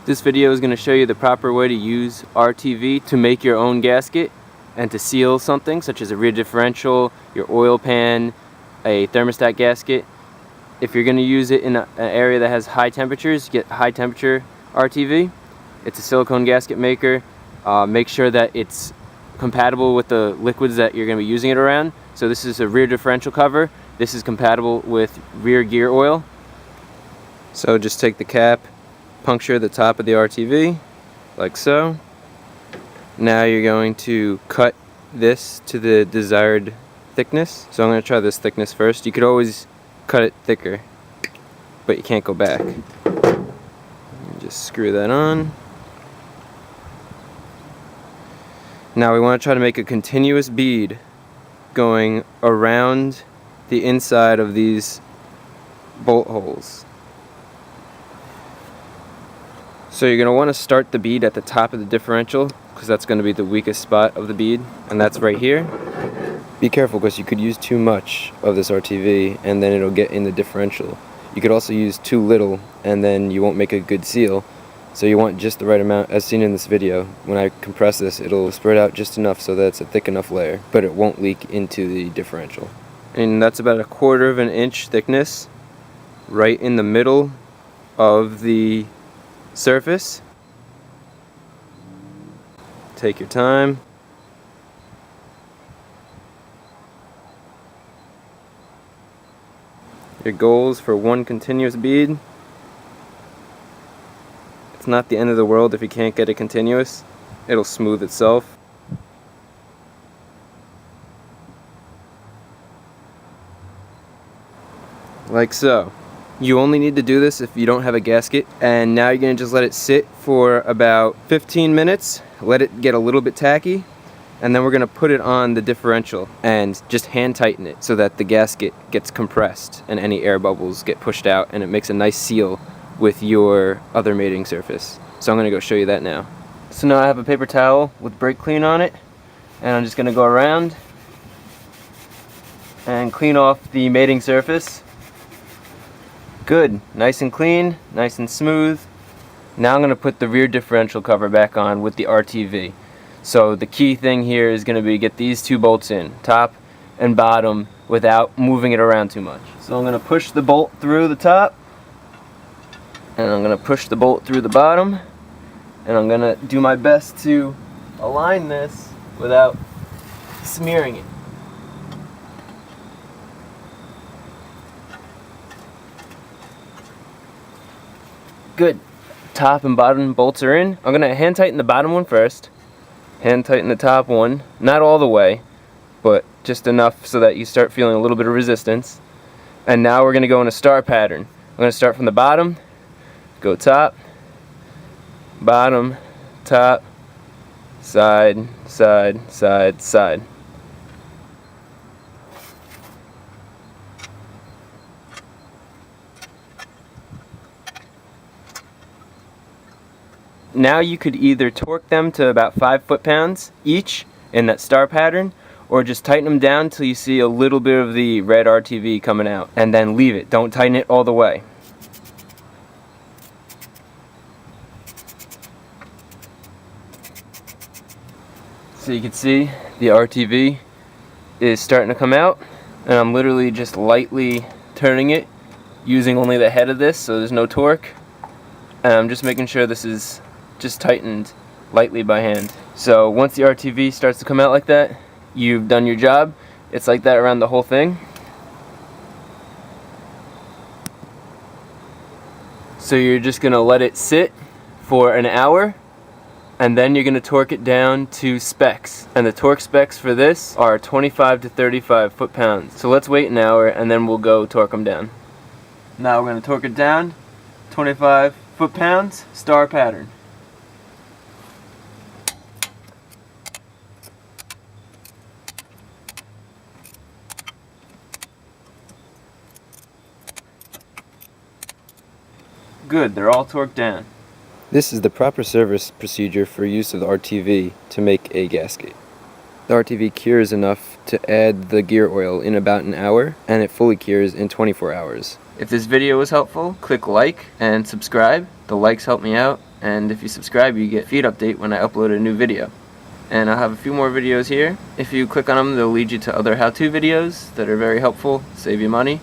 This video is going to show you the proper way to use RTV to make your own gasket and to seal something such as a rear differential, your oil pan, a thermostat gasket. If you're going to use it in an area that has high temperatures, get high temperature RTV. It's a silicone gasket maker. Make sure that it's compatible with the liquids that you're going to be using it around. So this is a rear differential cover. This is compatible with rear gear oil. So just take the cap, puncture the top of the RTV like so. Now you're going to cut this to the desired thickness. So I'm going to try this thickness first. You could always cut it thicker, but you can't go back. Just screw that on. Now we want to try to make a continuous bead going around the inside of these bolt holes. So you're going to want to start the bead at the top of the differential because that's going to be the weakest spot of the bead, and that's right here. Be careful because you could use too much of this RTV and then it'll get in the differential. You could also use too little and then you won't make a good seal. So you want just the right amount, as seen in this video. When I compress this, it'll spread out just enough so that it's a thick enough layer, but it won't leak into the differential. And that's about 1/4 of an inch thickness right in the middle of the surface. Take your time. Your goal is for one continuous bead. It's not the end of the world if you can't get it continuous. It'll smooth itself. Like so. You only need to do this if you don't have a gasket, and now you're going to just let it sit for about 15 minutes, let it get a little bit tacky, and then we're going to put it on the differential and just hand tighten it so that the gasket gets compressed and any air bubbles get pushed out, and it makes a nice seal with your other mating surface. So I'm going to go show you that now. So now I have a paper towel with brake clean on it, and I'm just going to go around and clean off the mating surface. Good, nice and clean, nice and smooth. Now I'm going to put the rear differential cover back on with the RTV. So the key thing here is going to be get these two bolts in, top and bottom, without moving it around too much. So I'm going to push the bolt through the top, and I'm going to push the bolt through the bottom, and I'm going to do my best to align this without smearing it. Good. Top and bottom bolts are in. I'm going to hand tighten the bottom one first. Hand tighten the top one. Not all the way, but just enough so that you start feeling a little bit of resistance. And now we're going to go in a star pattern. I'm going to start from the bottom, go top, bottom, top, side, side, side, side. Now you could either torque them to about 5 foot-pounds each in that star pattern, or just tighten them down till you see a little bit of the red RTV coming out, and then leave it. Don't tighten it all the way. So you can see the RTV is starting to come out, and I'm literally just lightly turning it using only the head of this, so there's no torque, and I'm just making sure this is just tightened lightly by hand. So once the RTV starts to come out like that, you've done your job. It's like that around the whole thing. So you're just going to let it sit for an hour, and then you're going to torque it down to specs. And the torque specs for this are 25 to 35 foot-pounds. So let's wait an hour and then we'll go torque them down. Now we're going to torque it down, 25 foot-pounds, star pattern. Good, they're all torqued down. This is the proper service procedure for use of the RTV to make a gasket. The RTV cures enough to add the gear oil in about an hour, and it fully cures in 24 hours. If this video was helpful, click like and subscribe. The likes help me out, and if you subscribe you get feed update when I upload a new video. And I'll have a few more videos here. If you click on them, they'll lead you to other how-to videos that are very helpful, save you money.